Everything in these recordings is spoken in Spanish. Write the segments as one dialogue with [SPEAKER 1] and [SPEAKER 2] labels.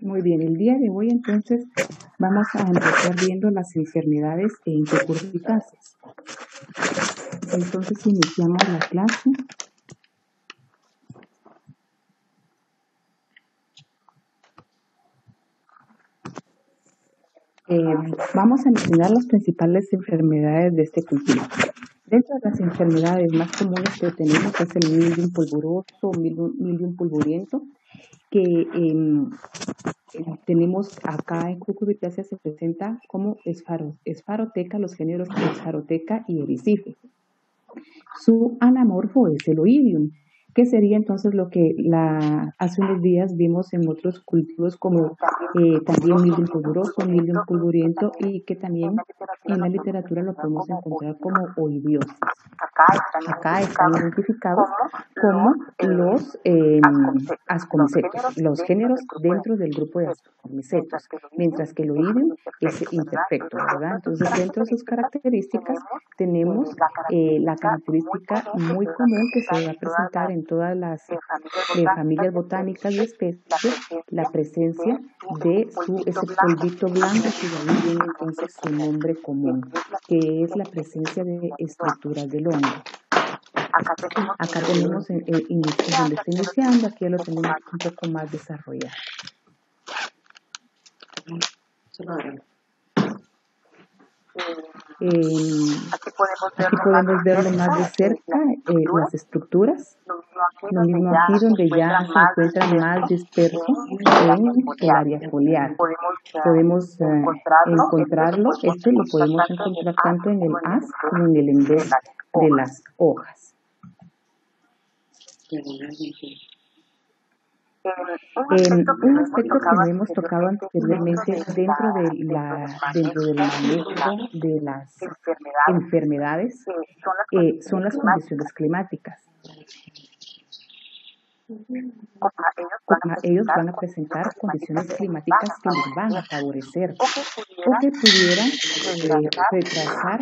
[SPEAKER 1] Muy bien, el día de hoy entonces vamos a empezar viendo las enfermedades en cucurbitáceas. Entonces iniciamos la clase. Vamos a mencionar las principales enfermedades de este cultivo. Dentro de las enfermedades más comunes que tenemos es el mildium pulvuroso, mildium pulvuriento, que tenemos acá en cucurbitácea se presenta como esfaroteca, los géneros esfaroteca y ericife. Su anamorfo es el oidium, que sería entonces lo que hace unos días vimos en otros cultivos como también mildium pulvuroso, mildium pulvuriento, y que también en la literatura lo podemos encontrar como oidiosis. Acá están identificados como los ascomicetos, los géneros dentro del grupo de ascomicetos, mientras que el oidium es imperfecto, ¿verdad? Entonces, dentro de sus características tenemos la característica muy común que se va a presentar en todas las familias botánicas y especies, la presencia de ese polvito blanco, que de ahí viene entonces su nombre común, que es la presencia de estructuras del hongo. Acá tenemos donde está iniciando, aquí lo tenemos un poco más desarrollado. Aquí podemos verlo más de cerca, las estructuras. Lo mismo aquí donde ya se encuentra más disperso en el área foliar. Podemos encontrarlo, esto lo podemos encontrar tanto en el haz como en el envés de las hojas. Un aspecto que no hemos tocado anteriormente dentro del manejo de las enfermedades son las condiciones climáticas. Ellos van a presentar condiciones climáticas que les van a favorecer o que pudieran retrasar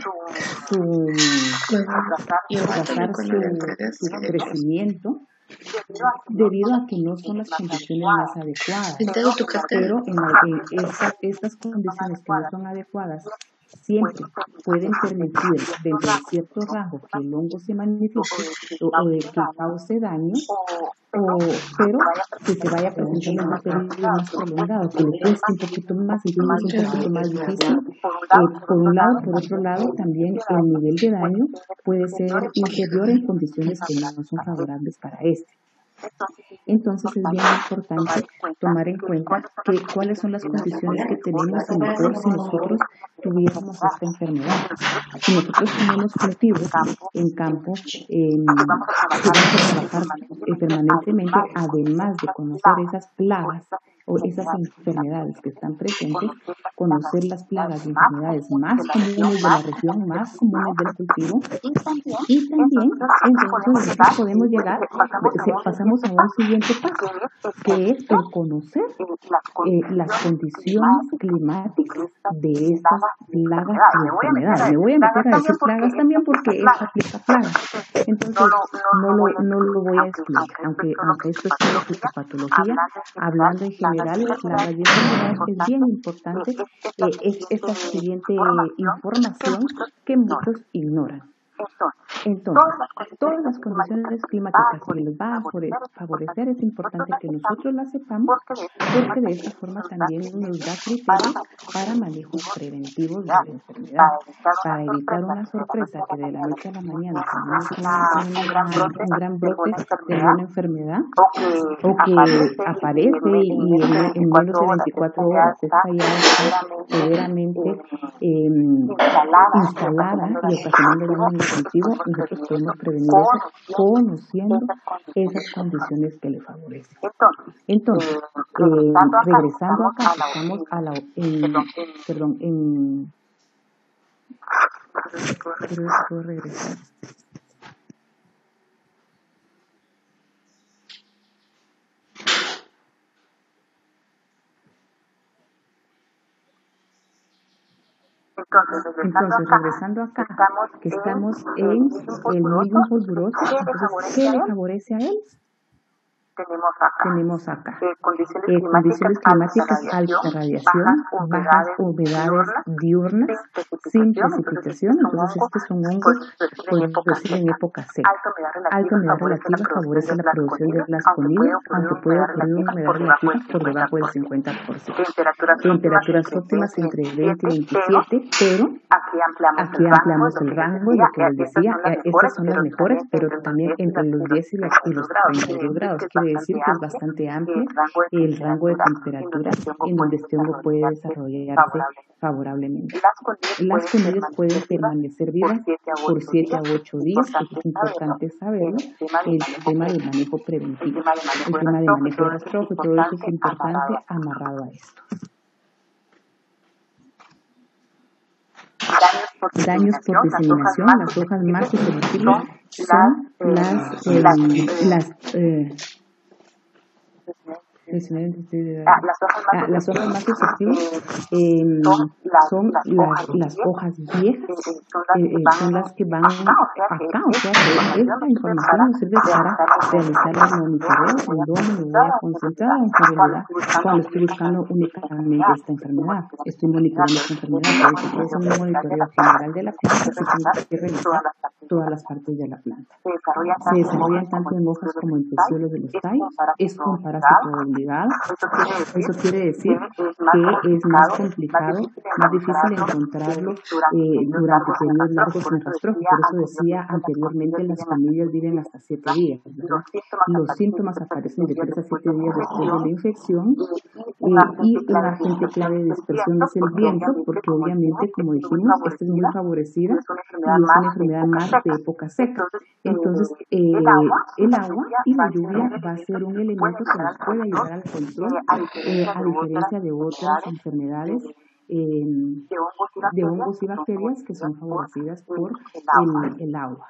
[SPEAKER 1] su crecimiento debido a que no son las condiciones más adecuadas. Pero estas condiciones que no son adecuadas siempre pueden permitir dentro de cierto rango que el hongo se manifieste o que cause daño, pero que se vaya presentando en un periodo más prolongado, que le cueste un poquito más y que es un poquito más difícil. Por un lado, por otro lado, también el nivel de daño puede ser inferior en condiciones que no son favorables para este. Entonces es bien importante tomar en cuenta cuáles son las condiciones que tenemos y mejor si nosotros tuviéramos esta enfermedad. Si nosotros tenemos cultivos en campo que vamos a trabajar permanentemente, además de conocer esas plagas o esas enfermedades que están presentes, conocer las plagas y enfermedades más comunes de la región, más comunes del cultivo, y también entonces nosotros podemos llegar, pasamos a un siguiente paso, que es el conocer las condiciones climáticas de estas plagas y enfermedades. Me voy a meter a decir plagas también porque esto aplica plagas. Entonces no lo voy a explicar, aunque esto es solo fitopatología, hablando en general de plagas y enfermedades, es bien importante esta siguiente información que muchos ignoran. Entonces, todas las condiciones climáticas que les va a favorecer es importante que nosotros las sepamos, porque de esta forma también nos da criterios para manejos preventivos de la enfermedad, para evitar una sorpresa que de la noche a la mañana tengamos un gran brote de una enfermedad o que aparece y en menos de 24 horas esta ya está severamente instalada y ocasionando daño en el cultivo. Nosotros podemos prevenir eso conociendo esas condiciones que le favorecen. Entonces, regresando acá, estamos ¿puedo regresar? Entonces, regresando acá, que estamos en el mildium pulvuroso, entonces, ¿qué le favorece a él? tenemos acá condiciones climáticas, alta radiación, bajas humedades diurnas, sin precipitación. Entonces estos son hongos producidos en época seca. Alta humedad relativa favorece la producción de las conidias, aunque puede ocurrir una humedad relativa por debajo del 50%. Temperaturas óptimas entre 20 y 27, pero aquí ampliamos el rango, lo que les decía, estas son las mejores, pero también entre los 10 y los 32 grados. Quiere decir que es bastante amplio el rango de temperatura en donde este hongo puede desarrollarse favorablemente. Las conidias pueden permanecer vivas por 7 a 8 días, porque es importante saberlo, el tema del manejo preventivo, el tema de manejo de rastrojo y todo eso es importante amarrado a esto. Daños por diseminación. Las hojas más susceptibles son las hojas más susceptibles son las hojas viejas, son las que van acá, o sea, esta información nos sirve para realizar el monitoreo en donde me voy a concentrar, aunque en realidad cuando estoy buscando únicamente esta enfermedad, estoy monitoreando esta enfermedad, por eso es un monitoreo general de la planta, que tengo que revisar todas las partes de la planta. Se desarrollan tanto en hojas como en pecíolos de los tallos, es un parásito obligado. Eso quiere decir que es más complicado, más difícil encontrarlo durante periodos largos en rastrojo. Por eso decía anteriormente, las familias viven hasta 7 días, ¿verdad? Los síntomas aparecen de 3 a 7 días después de la infección y un agente clave de dispersión es el viento, porque obviamente, como dijimos, esta es muy favorecida y es una enfermedad más de época seca. Entonces, el agua y la lluvia va a ser un elemento que nos puede ayudar al control, a diferencia de otras enfermedades de hongos y bacterias que son favorecidas por el agua.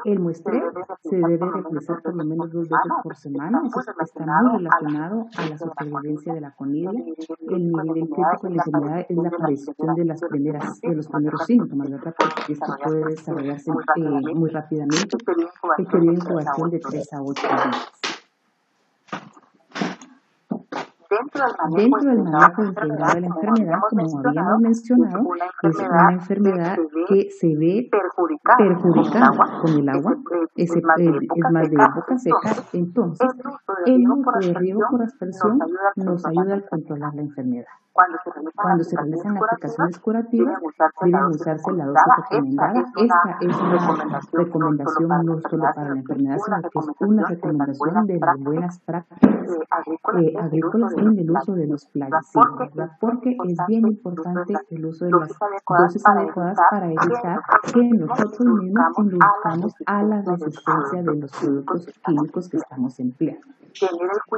[SPEAKER 1] El muestreo se debe realizar por lo menos 2 veces por semana. Eso está muy relacionado a la supervivencia de la conidia. El nivel crítico de la enfermedad es la aparición de los primeros síntomas, ¿verdad? Porque esto puede desarrollarse muy rápidamente. El periodo de incubación de 3 a 8 días. Dentro del manejo integrado de la enfermedad, como habíamos mencionado, es una enfermedad que se ve perjudicada con el agua, es más de época seca. Entonces, el uso de riego por aspersión nos ayuda a controlar la enfermedad. Cuando se realizan aplicaciones curativas, deben usarse la dosis recomendada. Esta es una recomendación no solo para la enfermedad, sino que es una recomendación de las buenas prácticas agrícolas en el uso de los plaguicidas, ¿verdad? Porque es bien importante el uso de las dosis adecuadas para evitar que nosotros mismos induzcamos a la resistencia de los productos químicos que estamos empleando.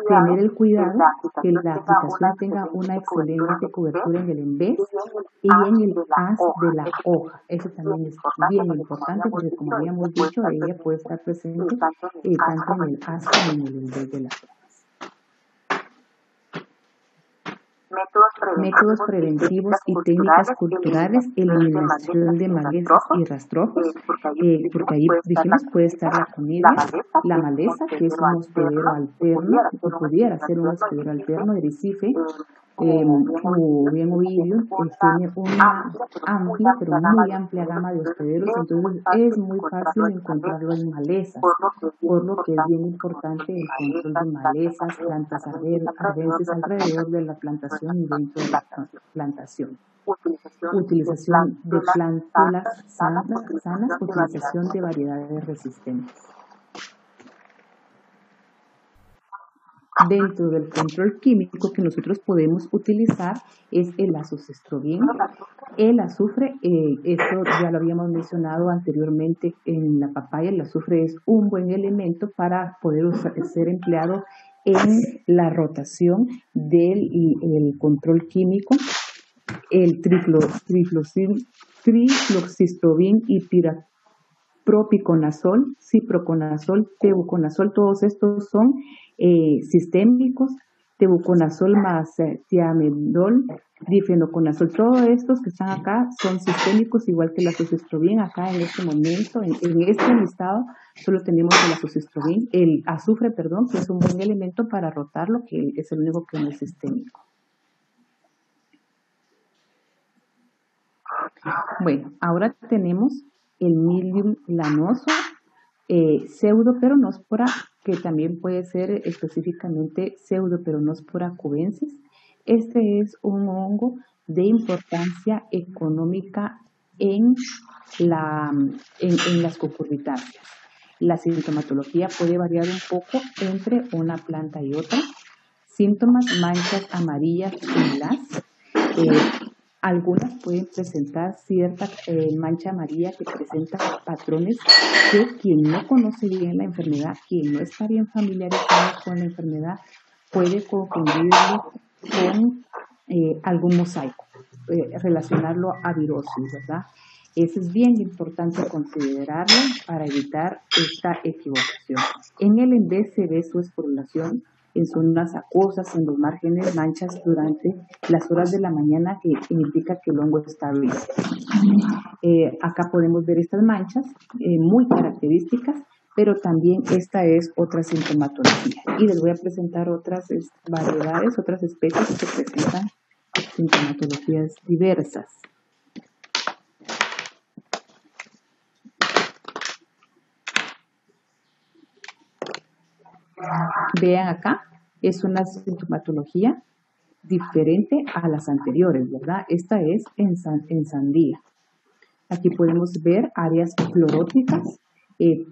[SPEAKER 1] Tener el cuidado que la aplicación tenga una excelente cobertura en el envés y en el haz de la hoja. Eso también es bien importante porque, como habíamos dicho, ella puede estar presente tanto en el haz como en el envés de la hoja. Métodos preventivos y técnicas culturales, eliminación de malezas y rastrojos, porque ahí dijimos puede estar la conidia, la maleza, que es un hospedero alterno, o pudiera ser un hospedero alterno de Recife, como bien oído, tiene una amplia, pero muy amplia gama de hospederos, entonces es muy fácil encontrarlo en malezas, por lo que es bien importante el control de malezas, plantas arbences alrededor de la plantación y dentro de la plantación. Utilización de plántulas sanas, utilización de variedades resistentes. Dentro del control químico que nosotros podemos utilizar es el azoxestrobin. El azufre, esto ya lo habíamos mencionado anteriormente en la papaya, el azufre es un buen elemento para poder ser empleado en la rotación del control químico. El trifloxistobin y propiconazol, ciproconazol, tebuconazol, todos estos son sistémicos tebuconazol más tiamidol, difenoconazol. Todos estos que están acá son sistémicos, igual que el azoxystrobin. Acá en este momento, en este listado, solo tenemos el azoxystrobin, el azufre, perdón, que es un buen elemento para rotarlo, que es el único que no es sistémico. Bueno, ahora tenemos el Milium lanoso, Pseudoperonospora, que también puede ser específicamente Pseudoperonospora cubensis. Este es un hongo de importancia económica en las cucurbitáceas. La sintomatología puede variar un poco entre una planta y otra. Síntomas: manchas amarillas en las algunas pueden presentar cierta mancha amarilla que presenta patrones que quien no conoce bien la enfermedad, quien no está bien familiarizado con la enfermedad, puede confundirlo con algún mosaico, relacionarlo a virosis, ¿verdad? Eso es bien importante considerarlo para evitar esta equivocación. En el embés se ve su esporulación en zonas acuosas, en los márgenes, manchas durante las horas de la mañana, que indica que el hongo está vivo. Acá podemos ver estas manchas muy características, pero también esta es otra sintomatología. Y les voy a presentar otras variedades, otras especies que presentan sintomatologías diversas. Vean acá, es una sintomatología diferente a las anteriores, ¿verdad? Esta es en sandía. Aquí podemos ver áreas cloróticas,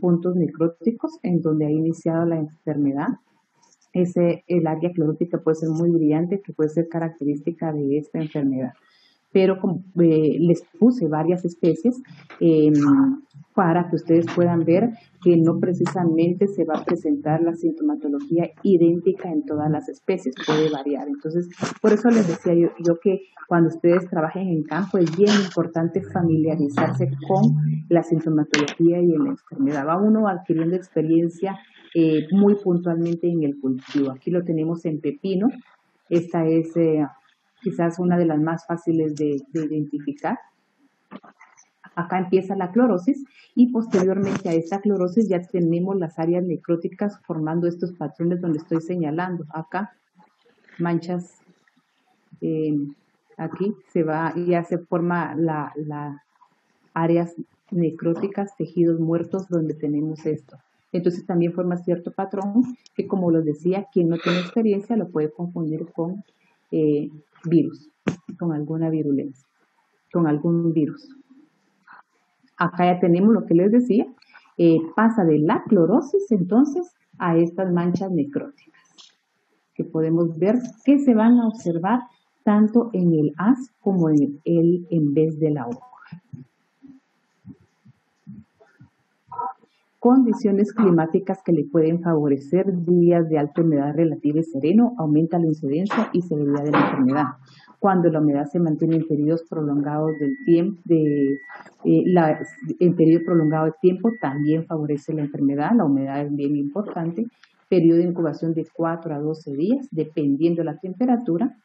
[SPEAKER 1] puntos necróticos en donde ha iniciado la enfermedad. El área clorótica puede ser muy brillante, que puede ser característica de esta enfermedad. Pero les puse varias especies para que ustedes puedan ver que no precisamente se va a presentar la sintomatología idéntica en todas las especies, puede variar. Entonces, por eso les decía yo que cuando ustedes trabajen en campo es bien importante familiarizarse con la sintomatología y en la enfermedad. Va uno adquiriendo experiencia muy puntualmente en el cultivo. Aquí lo tenemos en pepino. Esta es quizás una de las más fáciles de identificar. Acá empieza la clorosis y posteriormente a esta clorosis ya tenemos las áreas necróticas formando estos patrones donde estoy señalando. Acá manchas, aquí ya se forma la áreas necróticas, tejidos muertos donde tenemos esto. Entonces también forma cierto patrón que, como les decía, quien no tiene experiencia lo puede confundir con virus, con alguna virulencia, con algún virus. Acá ya tenemos lo que les decía, pasa de la clorosis entonces a estas manchas necróticas, que podemos ver que se van a observar tanto en el haz como en el en vez de la hoja. Condiciones climáticas que le pueden favorecer: días de alta humedad relativa y sereno, aumenta la incidencia y severidad de la enfermedad. Cuando la humedad se mantiene en periodos prolongados del tiempo, en periodo prolongado de tiempo también favorece la enfermedad. La humedad es bien importante. Periodo de incubación de 4 a 12 días, dependiendo de la temperatura.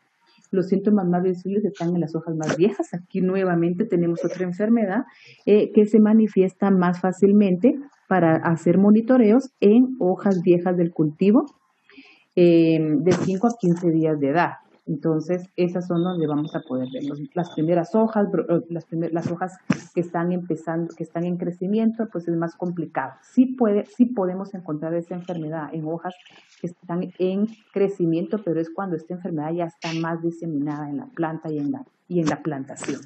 [SPEAKER 1] Los síntomas más visibles están en las hojas más viejas. Aquí nuevamente tenemos otra enfermedad que se manifiesta más fácilmente para hacer monitoreos en hojas viejas del cultivo de 5 a 15 días de edad. Entonces, esas son donde vamos a poder ver las primeras hojas, las hojas que están empezando, que están en crecimiento, pues es más complicado. Sí podemos encontrar esa enfermedad en hojas que están en crecimiento, pero es cuando esta enfermedad ya está más diseminada en la planta y en la plantación.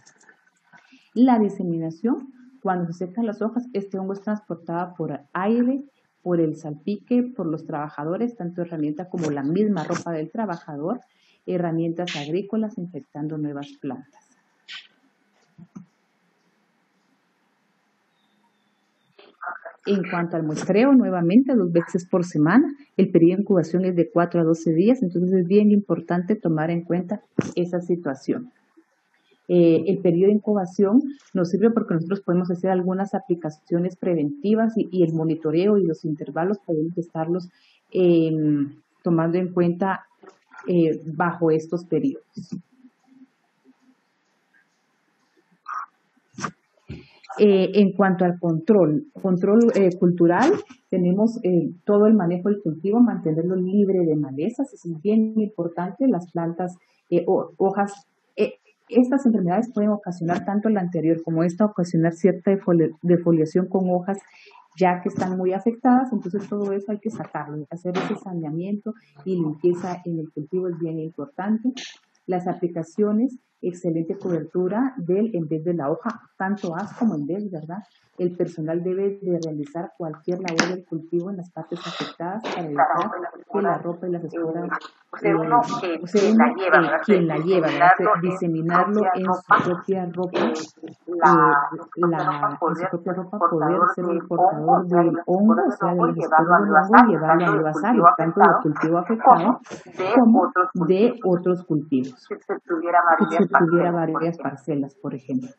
[SPEAKER 1] La diseminación: cuando se secan las hojas, este hongo es transportado por aire, por el salpique, por los trabajadores, tanto herramienta como la misma ropa del trabajador, herramientas agrícolas, infectando nuevas plantas. En cuanto al muestreo, nuevamente 2 veces por semana. El periodo de incubación es de 4 a 12 días, entonces es bien importante tomar en cuenta esa situación. El periodo de incubación nos sirve porque nosotros podemos hacer algunas aplicaciones preventivas y el monitoreo y los intervalos podemos estarlos tomando en cuenta bajo estos periodos. En cuanto al control cultural, tenemos todo el manejo del cultivo, mantenerlo libre de malezas, es bien importante. Las plantas, hojas, estas enfermedades pueden ocasionar tanto la anterior como esta, ocasionar cierta defoliación con hojas ya que están muy afectadas, entonces todo eso hay que sacarlo, hacer ese saneamiento y limpieza en el cultivo es bien importante. Las aplicaciones, excelente cobertura en vez de la hoja, tanto haz como en vez, ¿verdad? El personal debe de realizar cualquier labor del cultivo en las partes afectadas para evitar que la ropa y las esporas, quien la lleva, ¿verdad? Diseminarlo en su propia ropa, poder ser el portador del hongo, o sea, de los esporas del hongo y llevarlo a nuevas áreas, tanto del cultivo afectado como de otros cultivos. Que se tuviera varias parcelas, por ejemplo.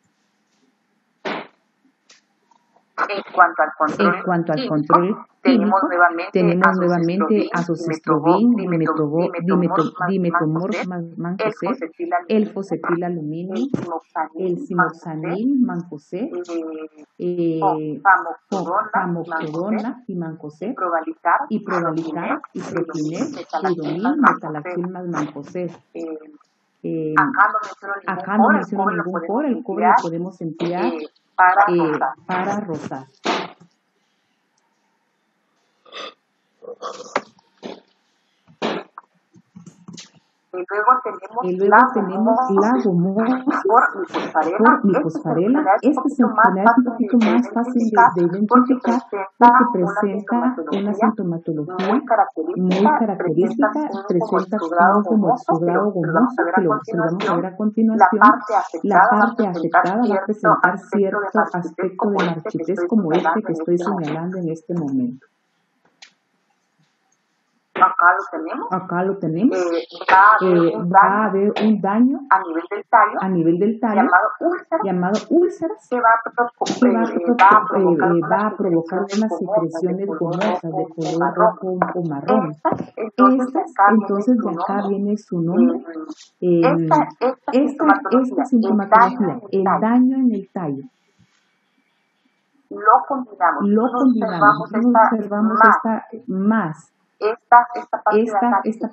[SPEAKER 2] En cuanto al control químico, tenemos nuevamente azoxestrobin,
[SPEAKER 1] dimetomor mancosé, el fosetilaluminio, el simoxanil mancosé, famoxodona y mancosé, y provalicar, isoquinet, fludomil, metalaxil más mancosé. Acá no menciono ningún por, el cobre lo podemos emplear para rosar.
[SPEAKER 2] Y luego tenemos la gomosis por
[SPEAKER 1] micosparela. Esta enfermedad es un poquito más fácil de identificar porque presenta una sintomatología muy característica, presenta como exudado gomoso, que lo vamos a ver a continuación. La parte afectada va a presentar cierto aspecto de marchitez como este que estoy señalando en este momento. Acá lo tenemos. Va a haber un daño a nivel del tallo llamado úlceras que va a provocar unas secreciones gomosas de color rojo o marrón. Entonces de acá viene su nombre. Esta sintomatología, el daño en el tallo.
[SPEAKER 2] Lo combinamos.
[SPEAKER 1] Observamos esta más. Esta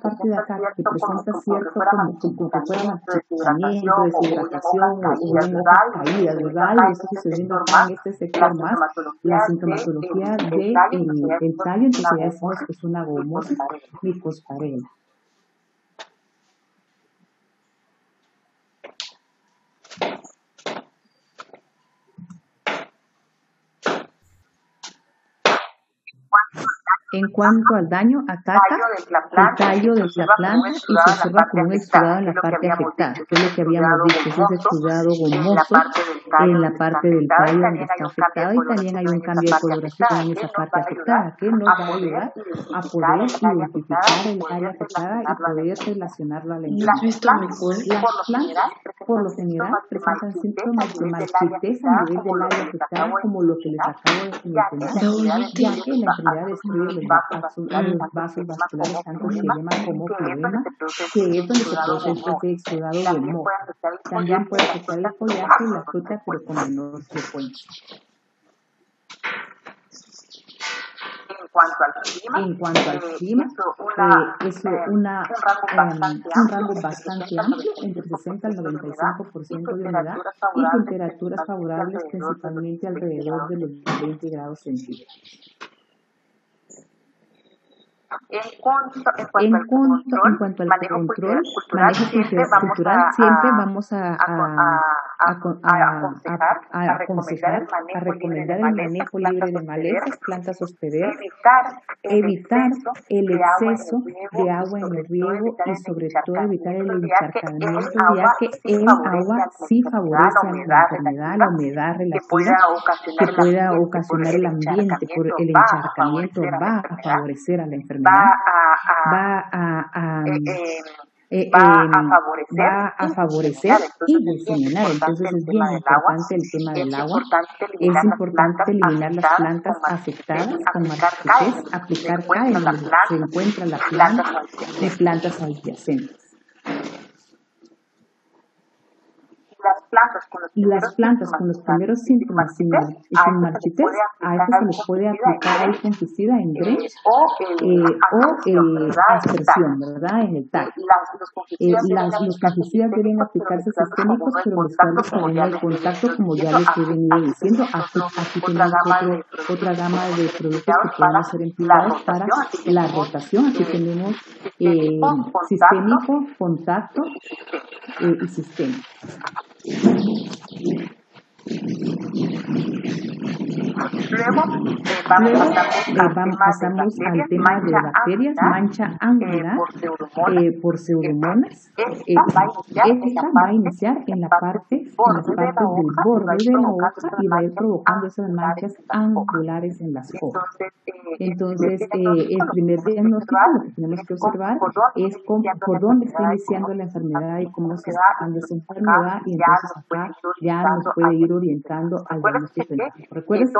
[SPEAKER 1] parte de acá que presenta cierto como que fuera marchitamiento, deshidratación o en hojas caídas, ¿verdad? Y eso sucediendo acá en este sector más, la sintomatología del tallo, entonces ya decimos que es una gomosis micosparela. En cuanto al daño, ataca el tallo de la planta y se observa como un exudado en la parte afectada, que es lo que habíamos dicho, es ese exudado gomoso en la parte del tallo donde está afectado y también hay un cambio de coloración en esa parte afectada que nos va a ayudar a poder identificar el área afectada y poder relacionarlo a la enfermedad. Las plantas, por lo general, presentan síntomas de marchitez a nivel del área afectada, como lo que les acabo de mencionar, ya que la enfermedad destruye los vasos vasculares, tanto esquilema como flema, que es donde se produce este exudado gomoso. También puede afectar el follaje y la fruta, pero con menor frecuencia. En cuanto al clima, es un rango bastante amplio, entre 60 al 95% de humedad y temperaturas favorables principalmente alrededor de los 20 grados centígrados. En cuanto al control, manejo cultural, siempre vamos a aconsejar, a recomendar el manejo libre de malezas, plantas hospederas, evitar el exceso de agua en el riego y sobre todo evitar el encharcamiento, ya que el agua sí favorece a la enfermedad, la humedad relativa que pueda ocasionar el ambiente por el encharcamiento va a favorecer a la enfermedad. Va a
[SPEAKER 2] va a favorecer y diseminar. Entonces es bien importante el tema del agua. Es importante eliminar las plantas afectadas con marchitez, aplicar K en donde se encuentra la planta y plantas adyacentes. Y las plantas con los primeros síntomas sin marchitez, a estas se les puede aplicar el fungicida en drench o aspersión, ¿verdad? En el TAC. Los fungicidas deben aplicarse sistémicos, pero mezclarlos con el contacto, como ya les he venido diciendo. Aquí tenemos otra gama de productos que pueden ser empleados para la rotación. Aquí tenemos sistémico, contacto y sistémico. Luego pasamos al tema de bacterias, mancha angular por pseudomonas. Esta va a iniciar en la parte del borde de la hoja y va a ir provocando esas manchas angulares en las hojas. Entonces, el primer diagnóstico, lo que tenemos que observar es por dónde está iniciando la enfermedad y cómo se está dando esa enfermedad, y entonces acá ya nos puede ir orientando al diagnóstico. Recuerden que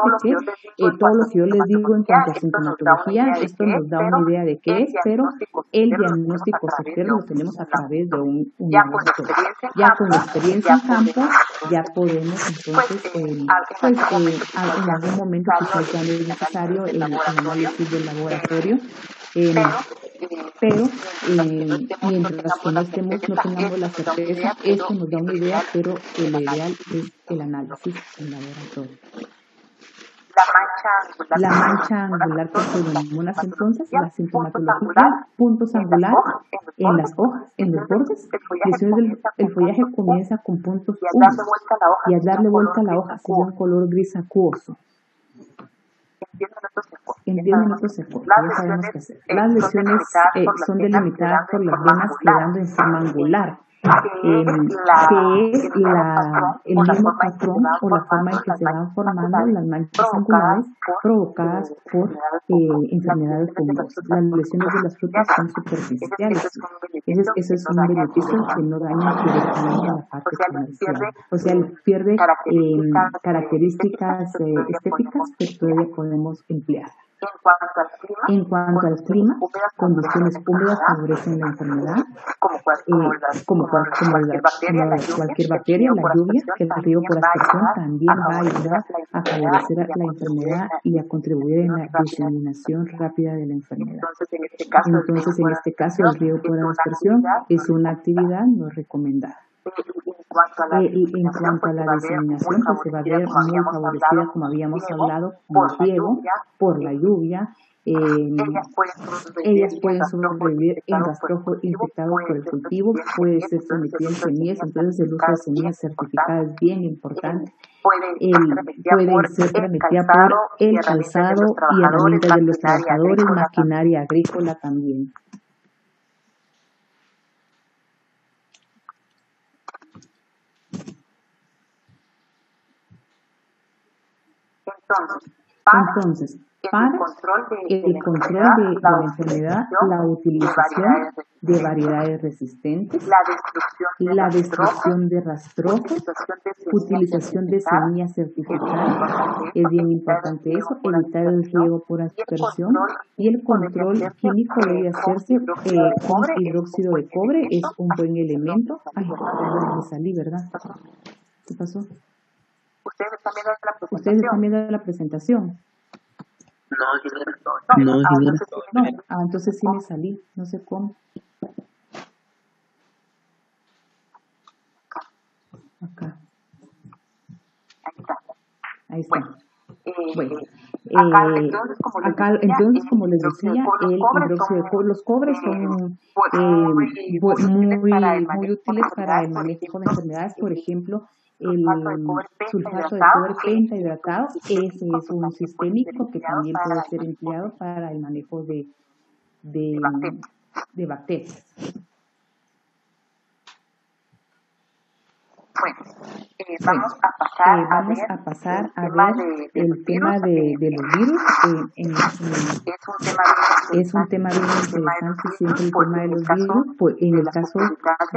[SPEAKER 2] todo lo que yo les digo en cuanto a sintomatología, esto nos da una idea de qué es, pero el diagnóstico certero lo tenemos a través de un diagnóstico. Ya con la experiencia en campo, ya podemos entonces, en algún momento quizás ya no es necesario el análisis del laboratorio, pero mientras que no tengamos la certeza, esto nos da una idea, pero el ideal es el análisis en laboratorio. La mancha angular por pseudomonas, entonces, la sintomatología, puntos angular en las hojas, en los bordes. El follaje comienza con puntos húmedos y al darle vuelta a la hoja se ve un color gris acuoso. En 10 minutos se corta, ya sabemos qué hacer. Las lesiones son delimitadas por las venas quedando en forma angular, que es el mismo patrón o la forma en que se van formando las manchas angulares provocadas por enfermedades fungosas. Las lesiones de las frutas son superficiales. Ese es un beneficio que no daña directamente a la parte comercial. O sea, pierde características estéticas que todavía podemos emplear. En cuanto al clima, condiciones húmedas favorecen la enfermedad, como cualquier bacteria. La lluvia, el riego por aspersión, también va a ayudar a favorecer la enfermedad y a contribuir en la diseminación rápida de la enfermedad. Entonces, en este caso, el riego por aspersión es una actividad no recomendada. En cuanto a la diseminación, pues se va a ver muy favorecida, como habíamos hablado, por el riego, por la lluvia. Ellas pueden sobrevivir en rastrojos infectados por el cultivo, puede ser sometido en semillas, entonces el uso de semillas certificadas es bien importante. Pueden ser transmitidas por el calzado y herramientas de los trabajadores, maquinaria agrícola también. Entonces, para el control de la enfermedad, la utilización de variedades resistentes, la destrucción de rastrojos, utilización de semillas certificadas, es bien importante eso, evitar el riego por aspersión, y el control químico debe hacerse con hidróxido de cobre, es un buen elemento. Ay, me salí, ¿verdad? ¿Qué pasó? ¿Ustedes están viendo la presentación? No, entonces sí me salí, no sé cómo. Acá. Ahí está. Bueno, entonces, como les decía, el hidróxido de cobre, los cobres son muy útiles para el manejo de enfermedades. Por ejemplo, el sulfato de cobre pentahidratado, ese es un sistémico que también puede ser empleado para el manejo de bacterias.
[SPEAKER 1] vamos a pasar a ver el tema de los virus. Es un tema bien interesante siempre el tema de los virus. Pues en el caso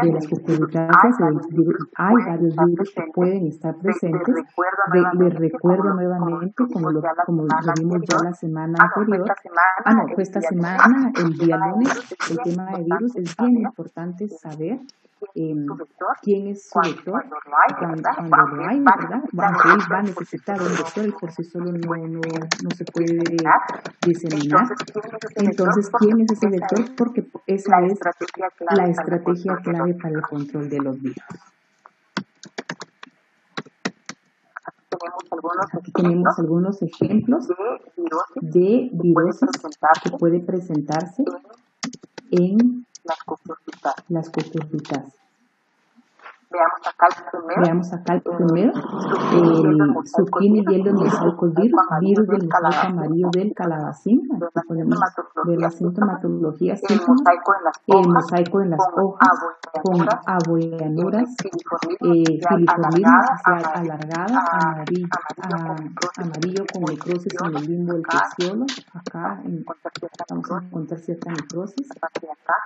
[SPEAKER 1] de las cucurbitáceas, hay varios virus que pueden estar presentes. Les recuerdo nuevamente, como lo vimos ya la semana anterior. Fue esta semana, el día lunes, el tema de virus. Es bien importante saber quién es su vector cuando lo hay, ¿verdad? Aunque él va a necesitar un vector, y por sí solo no se puede diseminar. Entonces, ¿quién es ese vector? Porque esa es la estrategia clave para el control de los virus. Aquí tenemos algunos ejemplos de virosis que puede presentarse en las cucurbitáceas. Veamos acá el primero, el Zucchini Yellow Mosaico virus del mosaico amarillo del calabacín. Aquí podemos ver la sintomatología, el mosaico en las hojas con abollanuras, filiformismo facial alargada, amarillo con necrosis en el limbo del peciolo. Acá vamos a encontrar cierta necrosis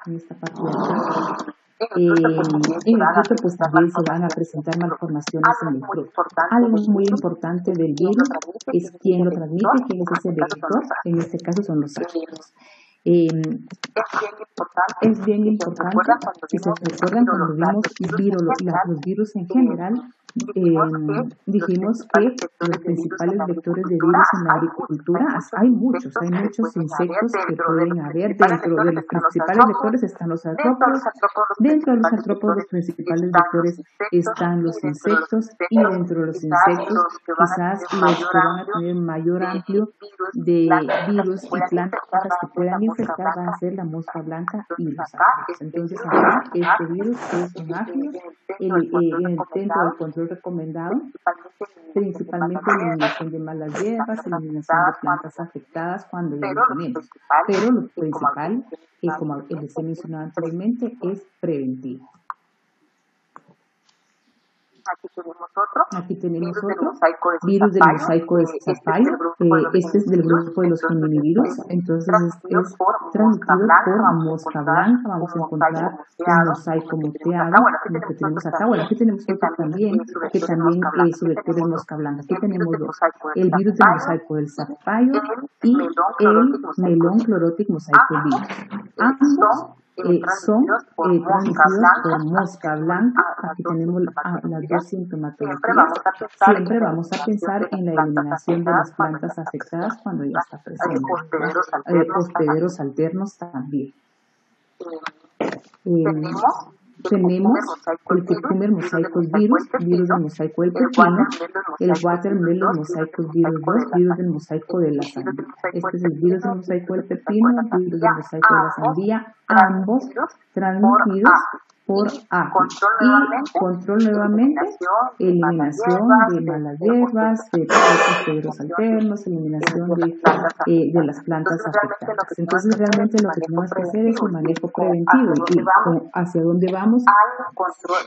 [SPEAKER 1] en esta parte de acá. En el fruto pues también se van a presentar malformaciones en el fruto. Algo muy importante del virus es quién lo transmite, quién es ese vector. En este caso son los áfidos. Es bien importante, si se recuerdan cuando vimos los virus en general, dijimos que los principales vectores de virus en la agricultura, hay muchos insectos que pueden haber. Dentro de los principales vectores están los artrópodos, dentro de los artrópodos los principales vectores están los insectos, y dentro de los insectos quizás los que van a tener mayor amplio de virus y plantas que puedan infectar van a ser la mosca blanca y los áfidos. Entonces acá este virus es un áfido. Dentro del control recomendado, principalmente eliminación de malas hierbas, eliminación de plantas afectadas cuando ya lo tenemos. Pero lo principal, como les he mencionado anteriormente, es preventivo. Aquí tenemos otro virus del mosaico de zapallo. Este es del grupo de los hominivirus. Entonces es transmitido por mosca blanca. Vamos a encontrar un mosaico moteado, como que tenemos acá. Bueno, aquí tenemos otro también, que también su vector es mosca blanca. Aquí tenemos dos: el virus del mosaico del zapallo y el melón chlorotic mosaico virus. Ambos son transmitidos por mosca blanca. Aquí tenemos las dos sintomatologías. Siempre vamos a pensar en la eliminación de las plantas afectadas cuando ya está presente. Hospederos alternos también. Tenemos el primer mosaico virus del mosaico del pepino, el watermelon mosaico virus 2, virus del mosaico de la sandía. Este es el virus del mosaico del pepino, virus del mosaico de la sandía, ambos transmitidos por áfidos. Y control nuevamente, eliminación de malas hierbas, de hospederos alternos, eliminación de las plantas afectadas. Entonces realmente lo que tenemos que hacer es un manejo preventivo. ¿Y hacia dónde vamos?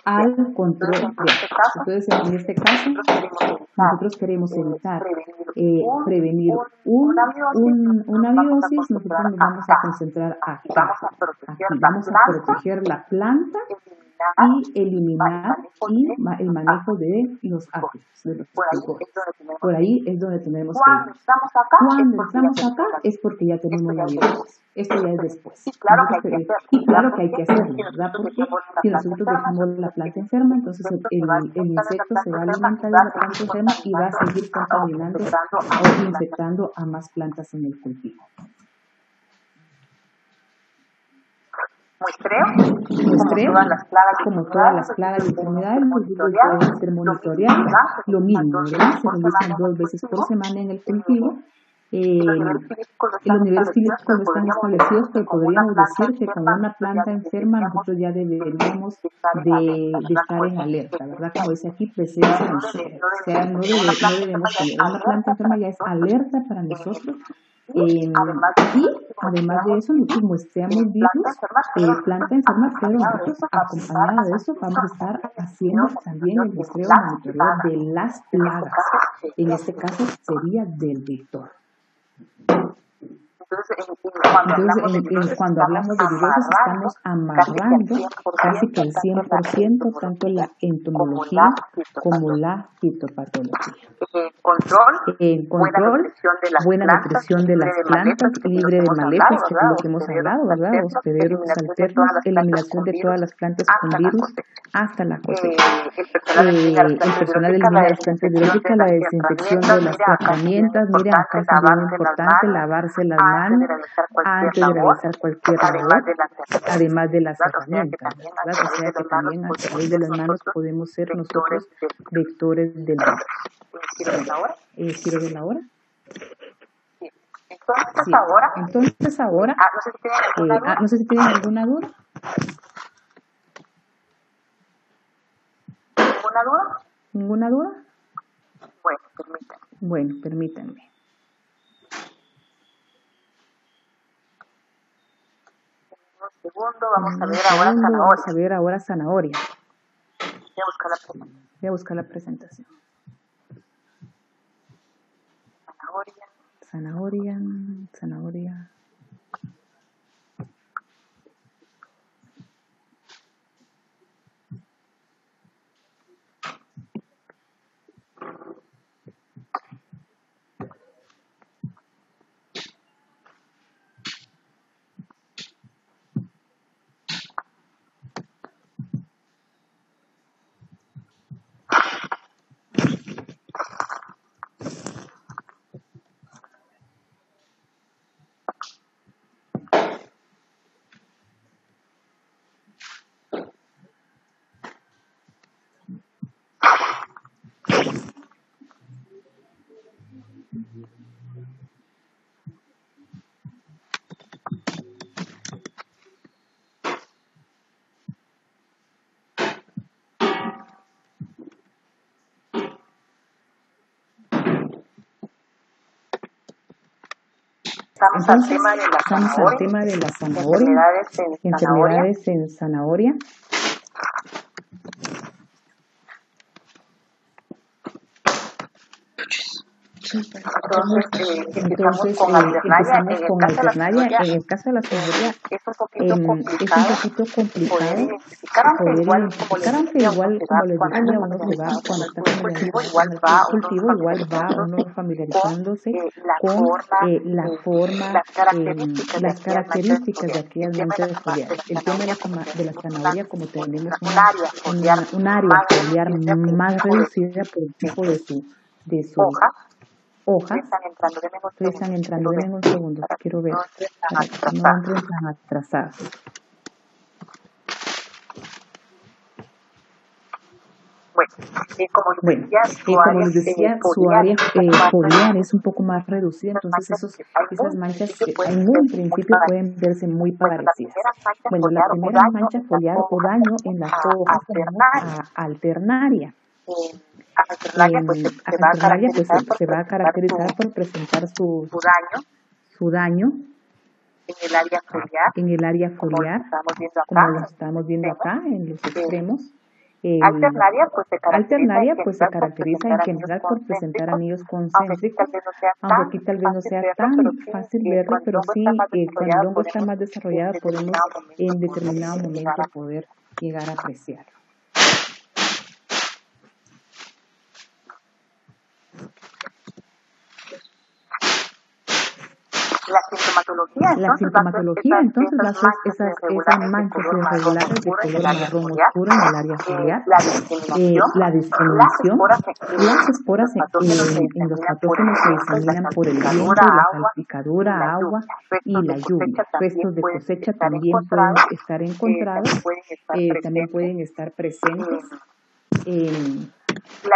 [SPEAKER 1] Al control de áfidos. Entonces en este caso nosotros queremos evitar prevenir una biosis. Nosotros nos vamos a concentrar aquí. Vamos a proteger la planta y eliminar el manejo de los áfidos, de los espigos. Por ahí es donde tenemos que ir. Cuando estamos acá es porque ya tenemos la biosis. Esto ya es después. Y claro que hay que hacerlo, ¿verdad? Porque si nosotros dejamos la planta enferma, entonces el insecto se va a alimentar de la planta enferma y va a seguir contaminando o infectando a más plantas en el cultivo. Muestreo, como todas las plagas y enfermedades, los virus pueden ser monitoreados. Lo mismo, ¿verdad? Se realizan 2 veces por semana en el cultivo. Los niveles físicos no están establecidos, pero podríamos decir que con una planta enferma nosotros ya deberíamos de estar en alerta, ¿verdad? Como dice aquí, presencia en cero. O sea, no debemos tener. Una planta enferma ya es alerta para nosotros. Y además de eso, nosotros muestreamos virus, planta enferma, pero nosotros acompañado de eso vamos a estar haciendo también el muestreo monitoreo de las plagas. En este caso sería del vector. Entonces, cuando hablamos de virosis, estamos amarrando casi que al 100% tanto la entomología como la fitopatología. Control, buena nutrición de las plantas, libre de malezas, que es lo que hemos hablado, ¿verdad? Hospederos alternos, eliminación de todas las plantas con virus hasta la cosecha. El personal elimina las plantas biológicas, la desinfección de las herramientas. Miren, acá es muy importante lavarse las manos antes de realizar cualquier labor, además de las herramientas, ¿verdad? O sea que también a través de las manos podemos ser nosotros vectores del virus. ¿Quiero ver la hora? Entonces ahora, no sé si tienen alguna duda. ¿Ninguna duda? Bueno, permítanme. Vamos a ver ahora zanahoria. Voy a buscar la presentación. Zanahoria. Entonces, pasamos al tema de la zanahoria, enfermedades en zanahoria. Entonces empezamos con alternaria. En el caso de la zanahoria es un poquito complicado poder identificar, aunque igual, como les decía, uno se va cuando está familiarizando con el cultivo, igual va uno familiarizándose con la forma, las características de aquellas manchas foliares. El tema de la zanahoria, como tenemos un área foliar más reducida por el tipo de su hojas. Están entrando, denme un segundo, quiero ver, para que no entren tan atrasadas. Bueno, como les decía, su área foliar es un poco más reducida, entonces esas manchas en un principio pueden verse muy parecidas. Bueno, la primera mancha foliar o daño en las hojas tenemos a alternaria. Alternaria pues se va a caracterizar por presentar su daño en el área foliar, como lo estamos viendo acá en los extremos. Alternaria pues se caracteriza en general por presentar anillos concéntricos, aunque aquí tal vez no sea tan fácil verlo, pero sí cuando el hongo está más desarrollado podemos en determinado momento poder llegar a apreciarlo. La sintomatología, entonces, esas manchas irregulares de color marrón oscuro en el área foliar, la discriminación, las esporas en los patógenos se diseminan por el viento, la salpicadura, agua y la lluvia. Restos de cosecha también pueden estar encontrados, también pueden estar presentes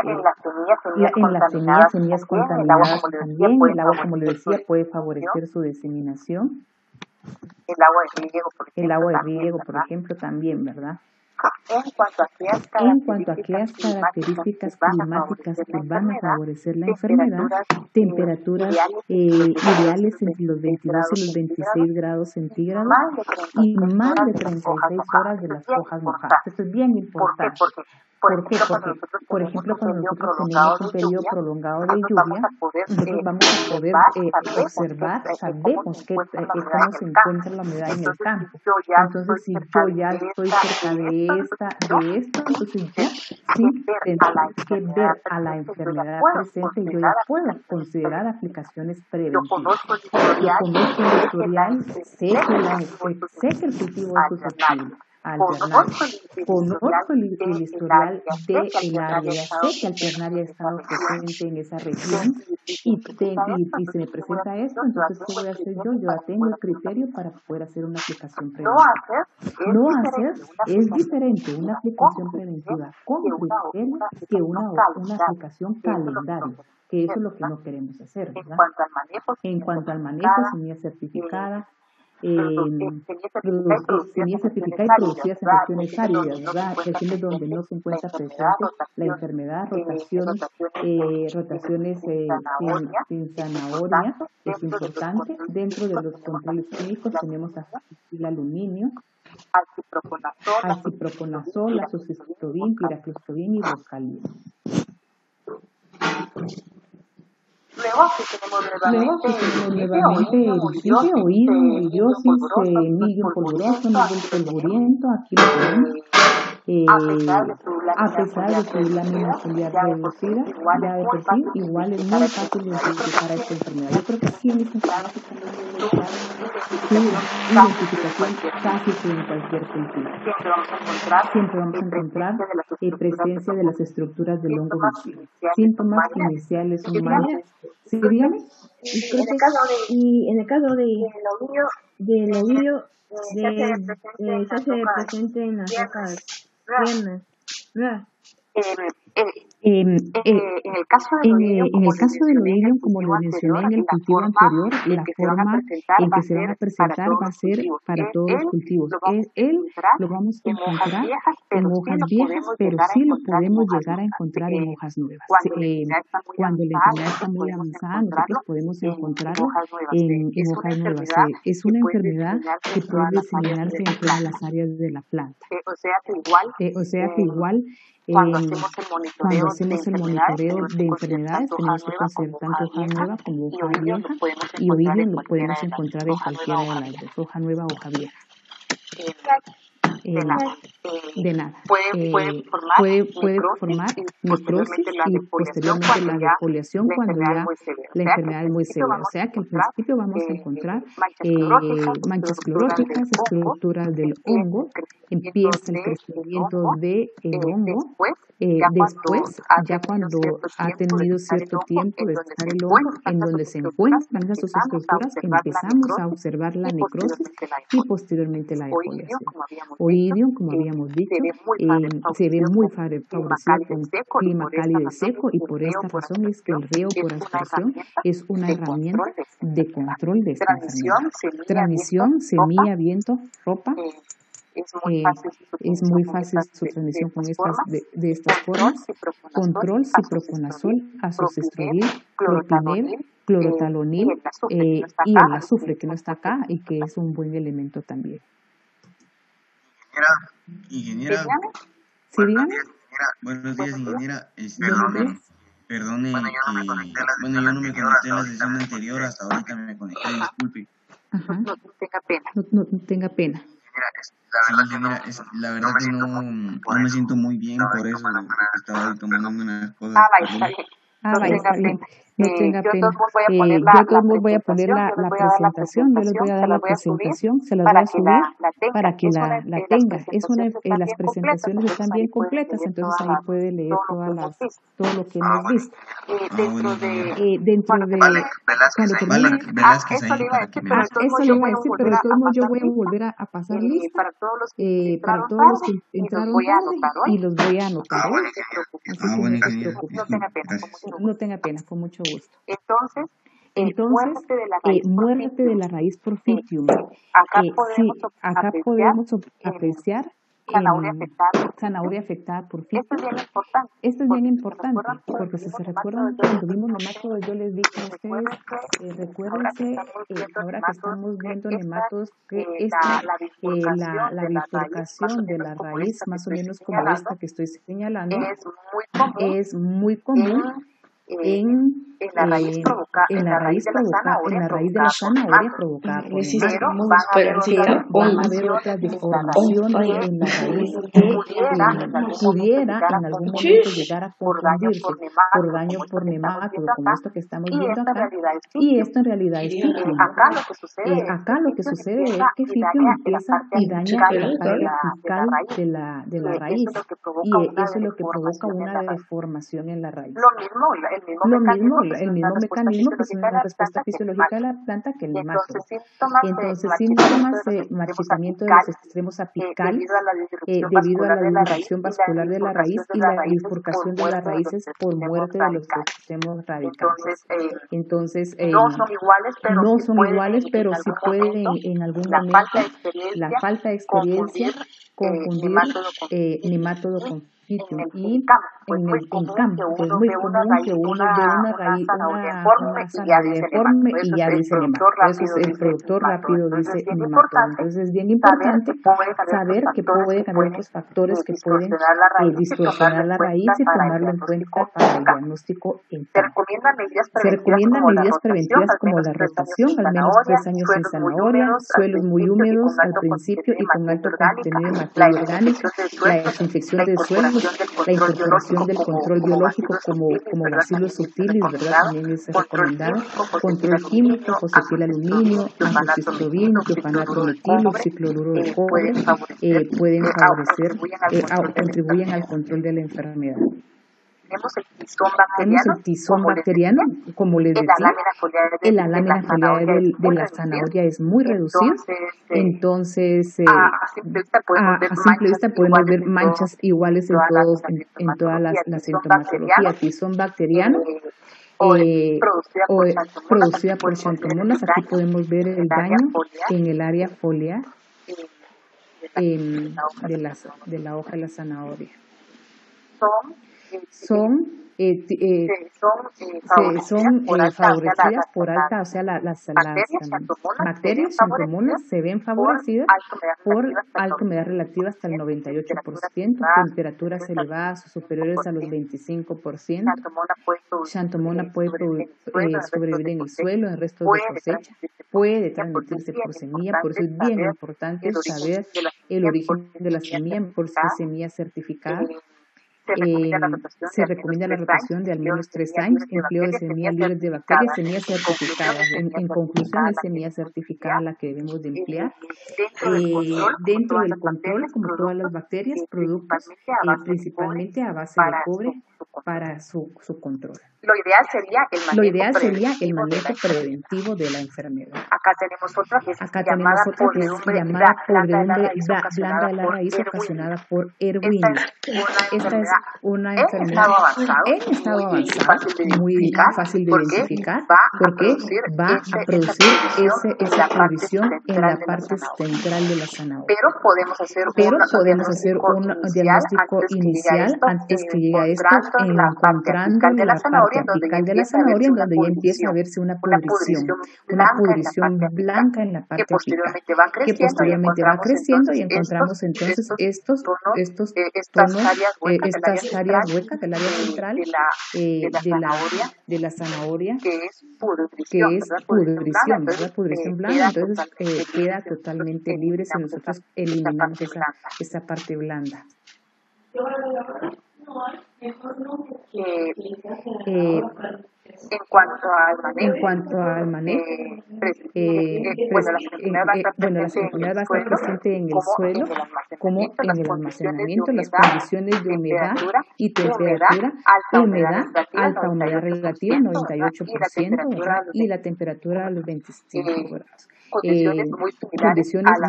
[SPEAKER 2] En las semillas contaminadas también, el agua, como le decía, puede favorecer su diseminación. El agua de riego, por ejemplo, también, ¿verdad? En cuanto a aquellas características climáticas que van a favorecer la enfermedad, temperaturas ideales entre los 22 y los 26 grados centígrados y más de 36 horas de las hojas mojadas. Esto es bien importante. ¿Por qué? Porque, por ejemplo, cuando nosotros tenemos un periodo prolongado de lluvia, nosotros vamos a poder observar, sabemos cómo se encuentra la humedad en el campo. Entonces, si yo ya estoy cerca de esto, entonces yo sí tendré que ver a la enfermedad presente y yo ya puedo considerar aplicaciones preventivas. Yo conozco el historial, sé que el cultivo es susceptible alternaria. Conozco el historial del área, sé que alternaria ha estado presente en esa región y se me presenta esto, entonces ¿qué voy a hacer yo? Yo ya tengo el criterio para poder hacer una aplicación preventiva. No hacer es diferente una aplicación preventiva con criterio que una aplicación calendaria, que eso es lo que no queremos hacer, ¿verdad? En cuanto al manejo, semilla certificada, semilla certificada y producidas en regiones áridas, ¿verdad? Regiones donde no se encuentra presente la enfermedad, rotaciones sin zanahoria, es importante. Dentro de los controles químicos tenemos el aluminio, alciproconazol, azoxystrobin, piraclostrobin y roscalina. Luego aquí tenemos nuevamente eritritis, oído, iridiosis, millo polvoroso, millo polvoriento, aquí lo tenemos. A pesar de su lámina foliar reducida, ya de por sí, igual es muy fácil de identificar esta enfermedad. Yo creo que sí en esta enfermedad identificación casi en cualquier cultivo. Siempre vamos a encontrar presencia de las estructuras del hongo visible. Síntomas iniciales son malos. ¿Sí, dígame?
[SPEAKER 3] Y en el caso del ovillo se hace presente en las hojas tiernas, ¿verdad?
[SPEAKER 2] En el caso del oidium, como lo mencioné en el cultivo anterior, la forma en que se van a presentar va a ser para todos los cultivos. Él lo vamos a encontrar en hojas viejas, pero sí lo podemos llegar a encontrar en hojas nuevas. Cuando la enfermedad está muy avanzada, nosotros podemos encontrarlo en hojas nuevas. Es una enfermedad que puede diseminarse en todas las áreas de la planta. O sea que igual cuando hacemos el monitoreo de enfermedades, tenemos que considerar tanto hoja nueva como hoja vieja, y oidium lo podemos encontrar en cualquiera de las dos, hoja nueva o hoja vieja. De nada. Puede formar necrosis y posteriormente la defoliación cuando ya la enfermedad es muy severa. O sea que al principio vamos a encontrar manchas cloróticas, estructuras del hongo, empieza el crecimiento del hongo. Después, ya cuando ha tenido cierto tiempo de estar el hongo, en donde se encuentran esas estructuras, empezamos a observar la necrosis y posteriormente la defoliación. Oidium, como habíamos dicho, se ve muy favorecido con clima cálido y seco, y por esta razón es que el riego por aspersión es una herramienta de control de esta enfermedad. Transmisión, semilla, viento, ropa. Es muy fácil su transmisión con de estas formas. Control, ciproconazol, azoxystrobin, clopidogrel, clorotalonil y el azufre, que no está acá y que es un buen elemento también.
[SPEAKER 4] Ingeniera.
[SPEAKER 2] Sí, dígame.
[SPEAKER 4] Buenos días, ingeniera. Perdone, bueno, yo no me conecté en la sesión anterior, hasta ahorita me conecté, disculpe.
[SPEAKER 2] Ajá. No tenga pena.
[SPEAKER 4] La verdad que no me siento muy bien, por eso estaba tomando unas cosas.
[SPEAKER 2] Vaya, está bien.
[SPEAKER 1] No tenga pena. Yo de todos modos voy a poner la presentación, yo les voy a dar la presentación, se las voy a subir para que la tenga. Las presentaciones están bien completas, entonces ahí puede leer todo lo que hemos visto. Dentro de cuando termine,
[SPEAKER 4] Velázquez ahí para que me...
[SPEAKER 1] eso le iba a decir, pero de todos modos yo voy a volver a pasar lista para todos los que entraron tarde y los voy a anotar. Así que no se preocupe. No tenga pena, con mucho gusto. Entonces, muerte de la raíz Prophytium. Sí, acá podemos apreciar zanahoria afectada por Prophytium. Esto es bien importante, porque si se recuerdan cuando vimos nemátodos, yo les dije a ustedes, recuérdense, ahora que estamos viendo nemátodos, que la bifurcación de la raíz, más o menos como esta que estoy señalando, es muy común en la raíz de la zanahoria provocada por nemátodos, pero van a haber otras deformaciones en la raíz que pudiera en algún momento llegar a confundirse por daño por nemátodo, como esto que estamos viendo acá, y esto en realidad es Prophytium. Acá lo que sucede es que Prophytium empieza y daña la parte apical de la raíz, y eso es lo que provoca una deformación en la raíz. El mismo mecanismo que es una respuesta fisiológica de la planta que el nemátodo. Entonces, síntomas de marchitamiento de los extremos apicales debido a la disminución vascular de la raíz y la bifurcación de las raíces por muerte de los extremos radicales. Entonces, no son iguales, pero sí pueden en algún momento la falta de experiencia confundir nemátodo con Prophytium. Y en campo es muy común que uno ve una raíz, una zanahoria deforme y ya dice nemátodo. Eso es el productor rápido dice nemátodo. Entonces es bien importante saber que pueden haber otros factores que pueden distorsionar la raíz y tomarlo en cuenta para el diagnóstico en campo. Se recomiendan medidas preventivas como la rotación, al menos 3 años sin zanahoria, suelos muy húmedos al principio y con alto contenido de materia orgánica, la desinfección del suelo, la incorporación del control biológico como bacilos sutilis, ¿verdad? También es recomendado. Control químico, fosfetilaluminio, anfosfisprobin, tiopanato metilo, cicloruro de cobre, pueden favorecer, contribuyen al control de la enfermedad. Tenemos el tizón bacteriano, como les decía, la lámina foliar de la zanahoria es muy reducida, entonces a simple vista podemos ver manchas iguales en toda la sintomatología. Tizón bacteriano producida por Xanthomonas, aquí podemos ver el daño en el área foliar de la hoja de la zanahoria. Son favorecidas por alta, o sea, las bacterias Xanthomonas se ven favorecidas por alta humedad relativa hasta el 98%, temperaturas elevadas o superiores a los 25%. Xanthomonas puede sobrevivir en el suelo, en el resto de cosecha, puede transmitirse por semilla, por eso es bien importante saber el origen de la semilla, por si es semilla certificada. Se recomienda la rotación de al menos 3 años, empleo de semillas libres de bacterias, semillas certificadas. En conclusión, es semilla certificada la que debemos de emplear. Dentro del control, como todas las bacterias, productos principalmente a base de cobre para su control. Lo ideal sería el manejo preventivo de la enfermedad. Acá tenemos otra que es llamada podredumbre blanda de la raíz ocasionada por Erwinia. Esta es una enfermedad en estado avanzado, muy fácil de identificar, porque va a producir esa pudrición en la parte central de la zanahoria. Pero podemos hacer un diagnóstico inicial antes que llegue a esto, encontrando la parte apical de la zanahoria, en donde ya empieza a verse una pudrición blanca en la parte apical, que posteriormente va creciendo y encontramos entonces estas áreas huecas del área central de la zanahoria, que es pudrición, ¿verdad? Pudrición blanca, entonces queda totalmente libre si nosotros eliminamos esa parte blanda.
[SPEAKER 2] En cuanto al manejo, bueno, la enfermedad va a estar presente en el suelo como en el almacenamiento, las condiciones de humedad y temperatura, humedad, alta humedad relativa, 98%, ¿verdad? Y la temperatura a los 25 grados. Condiciones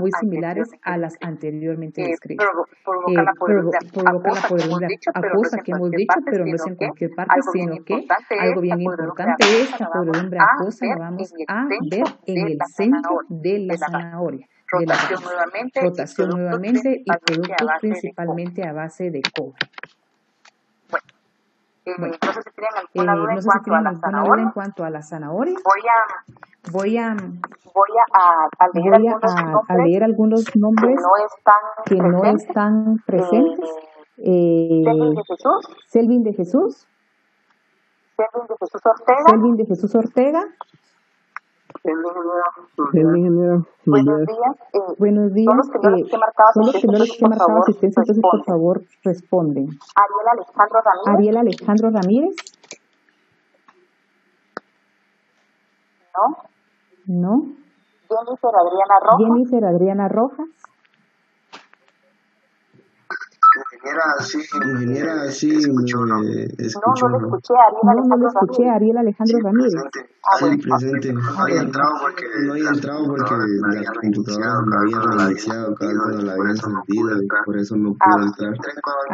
[SPEAKER 2] muy similares a las anteriormente descritas. Provoca la podredumbre acuosa que hemos dicho, pero no es en cualquier parte, sino que algo bien importante, esta podredumbre acuosa la vamos a ver en el centro de la zanahoria. De la rotación nuevamente y producto principalmente a base de cobre. Bueno, no sé si tienen alguna duda en cuanto a la zanahoria. Voy a leer algunos nombres que no están presentes. Selvin de Jesús. Selvin de Jesús Ortega. Buenos días. Son los primeros que he marcado asistencia, entonces por favor responden. Ariel Alejandro Ramírez. No. Jennifer Adriana Rojas.
[SPEAKER 5] Ingeniera, sí, escucho.
[SPEAKER 2] No lo escuché, Ariel Alejandro Ramírez.
[SPEAKER 5] Sí, presente. No había entrado porque la computadora la había reiniciado cuando la había encendido y por eso no pude entrar.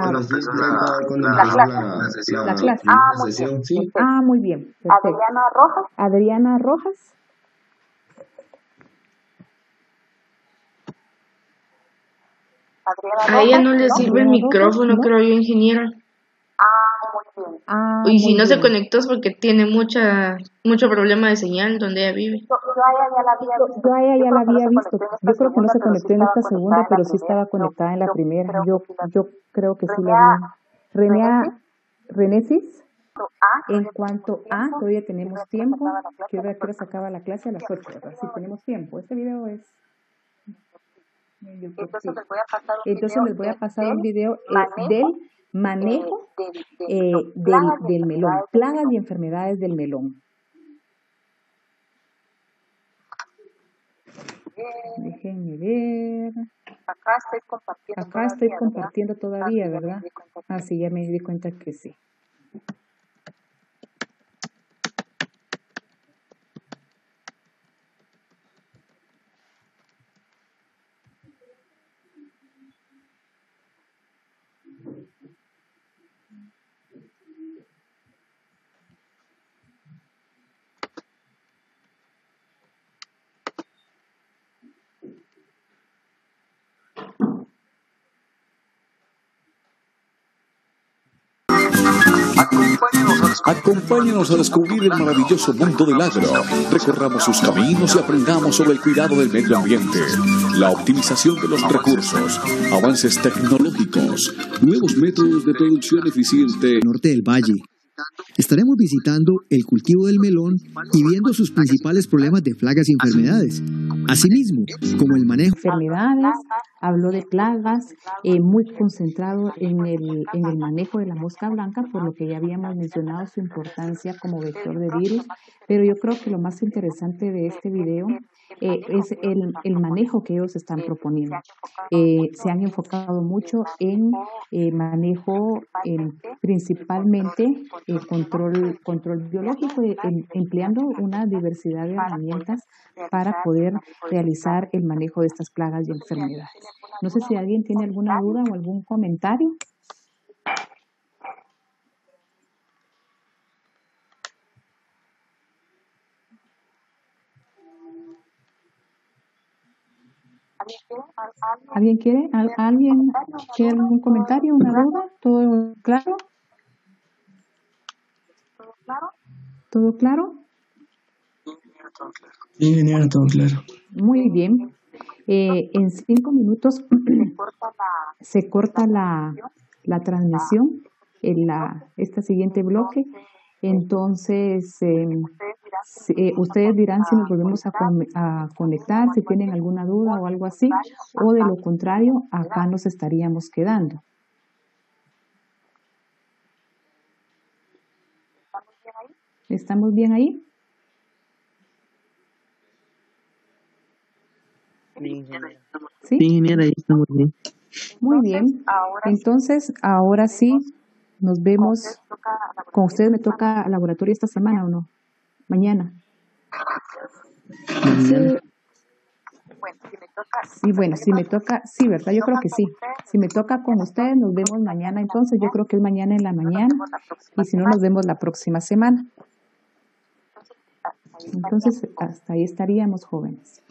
[SPEAKER 5] Pero estoy entrando cuando empezó la clase. La sesión, sí.
[SPEAKER 2] Muy bien, perfecto. Adriana Rojas.
[SPEAKER 6] A ella no le sirve el micrófono, creo yo, ingeniera. Y si no se conectó es porque tiene mucho problema de señal donde ella vive.
[SPEAKER 2] Yo a ella ya la había visto. Yo creo que no se conectó en esta segunda, pero sí estaba conectada en la primera. Yo creo que sí la vi. Renesis. En cuanto a, todavía tenemos tiempo. ¿Qué hora se acaba la clase? A las 8, ¿verdad? Sí, tenemos tiempo. Este video es... Entonces les voy a pasar un video del manejo del melón, plagas y enfermedades del melón. Déjenme ver. Acá estoy compartiendo todavía, ¿verdad? Sí, ya me di cuenta que sí.
[SPEAKER 7] Acompáñenos a descubrir el maravilloso mundo del agro. Recorramos sus caminos y aprendamos sobre el cuidado del medio ambiente, la optimización de los recursos, avances tecnológicos, nuevos métodos de producción eficiente.
[SPEAKER 8] Norte del Valle. Estaremos visitando el cultivo del melón y viendo sus principales problemas de plagas y enfermedades. Asimismo, como el manejo
[SPEAKER 2] de enfermedades, habló de plagas, muy concentrado en el manejo de la mosca blanca, por lo que ya habíamos mencionado su importancia como vector de virus, pero yo creo que lo más interesante de este video es el manejo que ellos están proponiendo. Se han enfocado mucho en manejo, principalmente control biológico, empleando una diversidad de herramientas para poder realizar el manejo de estas plagas y enfermedades. No sé si alguien tiene alguna duda o algún comentario. ¿Alguien quiere algún comentario, una duda? ¿Todo claro? ¿Todo claro?
[SPEAKER 5] Sí, ingeniero, todo claro.
[SPEAKER 2] Muy bien. En 5 minutos se corta la transmisión en este siguiente bloque. Entonces, ustedes dirán si nos volvemos a conectar, si tienen alguna duda o algo así, o de lo contrario, acá nos estaríamos quedando.
[SPEAKER 1] ¿Estamos bien ahí?
[SPEAKER 2] Sí, ingeniera, ahí estamos bien.
[SPEAKER 1] Muy bien. Entonces, ahora sí, nos vemos. ¿Con ustedes me toca laboratorio esta semana o no? Mañana.
[SPEAKER 2] Mañana.
[SPEAKER 1] Sí, bueno, si me toca, sí, ¿verdad? Yo creo que sí. Si me toca con ustedes, nos vemos mañana. Entonces, yo creo que es mañana en la mañana. Y si no, nos vemos la próxima semana. Entonces, hasta ahí estaríamos, jóvenes.